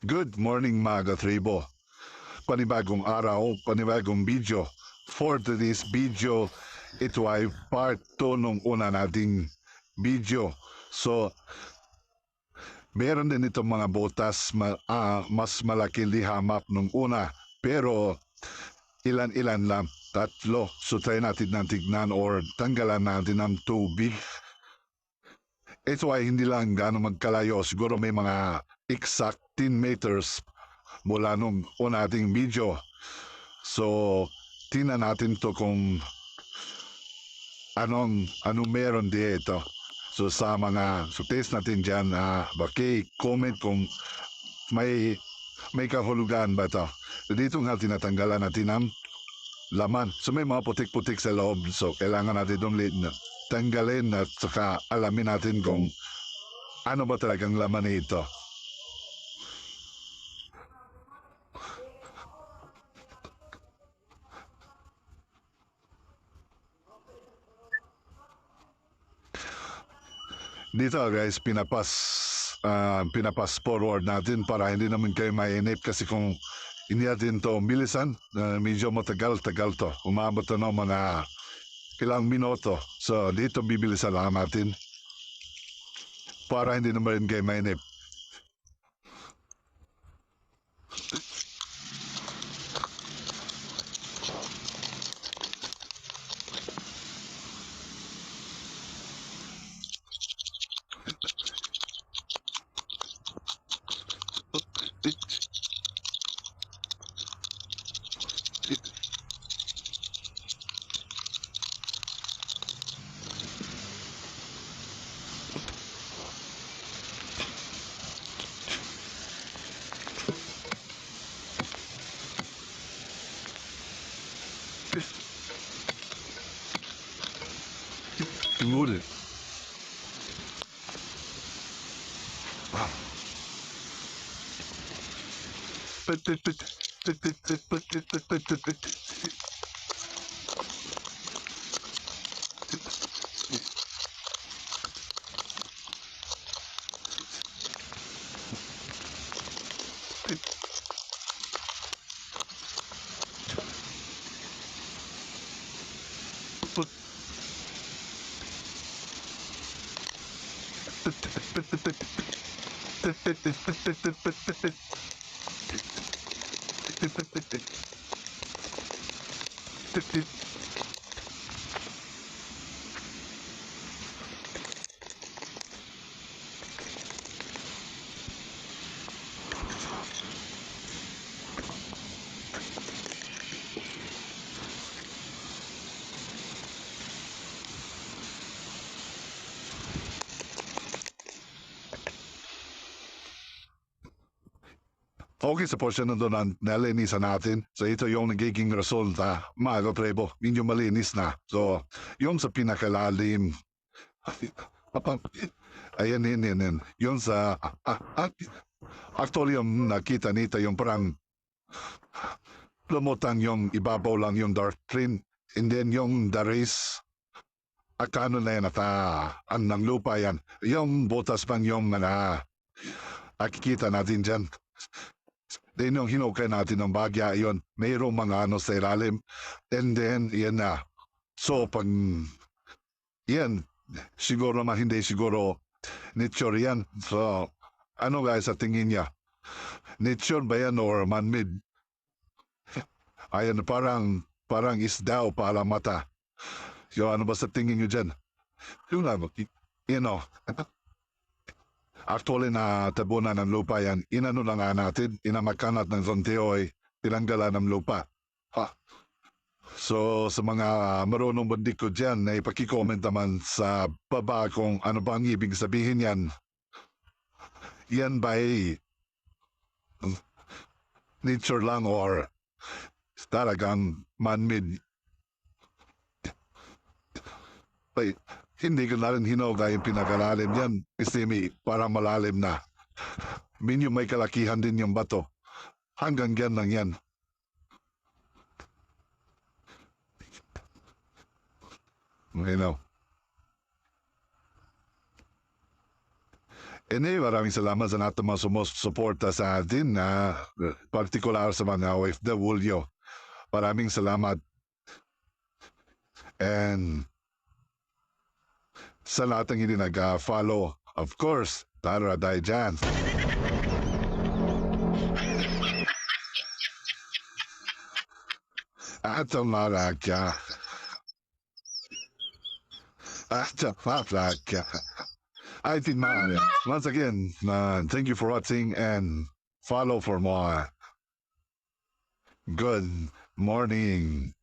Good morning mga tribo. Panibagong araw, panibagong video. For today's video, ito ay part 2 nung una nating video. So, meron din itong mga botas mas malaki lihamap nung una. Pero ilan-ilan lang, tatlo. So try natin na tignan or tanggalan natin ng tubig. Ito ay hindi lang gaano magkalayo. Siguro may mga exact 10 meters mula nung una nating video. So, tingnan natin to kung anong meron dito. So, so test natin dyan, comment kung may kahulugan ba to. So, dito nga tinatanggalan natin ang laman. So, may mga putik-putik sa loob. So, kailangan natin itong tanggalin at saka alamin natin kung ano ba talagang laman nito. Dito guys, pinapas forward natin para hindi naman kayo mainip kasi kung hindi natin to bilisan, medyo matagal-tagal to. Umabot to ng mga ilang minuto. So dito bibilisan lang natin para hindi naman kayo mainip. Siguro. Okay sa portion na doon nalinisan natin. So ito yung nagiging resulta. Mga katrebo, medyo malinis na. So, yung sa pinakalalim. Ayan, yan. Yung sa... actually, yung nakita nito yung parang lumutang yung ibabaw lang yung dark green. And then yung the race, akano na yan at ang ng lupa yan. Yung butas pang yung nakikita natin dyan. Then yung hinukay natin ng bagya, yon mayroong mga ano sa ilalim. And then, yan na. So, pag, yan, siguro naman hindi siguro nature yan. So, ano guys sa tingin niya? Nature ba yan or man-made? Ayan, parang isda o para mata. So, ano ba sa tingin nyo dyan? Yung ano, you know, actually na tabunan ng lupa yan, inano lang nga natin, inamakanat ng Zonteoy, tinanggalan ng lupa. Ha? So sa mga marunong bandik ko dyan, na ipakicomment naman sa baba kung ano ba ang ibig sabihin yan. Yan ba ay nature lang or talagang man-made? Ay, hindi ko na rin hinugay yung pinakalalim yan. Isimi, parang malalim na. Minyo may kalakihan din yung bato. Hanggang yan lang yan. You know. Maraming salamat sa natin mga sumusuporta sa atin na partikular sa mga OFW. Maraming salamat. And sa lahat ng hindi nag-follow, of course, Tara dahil dyan. At ang maraka. At ang maraka. I think, man, once again, thank you for watching and follow for more. Good morning.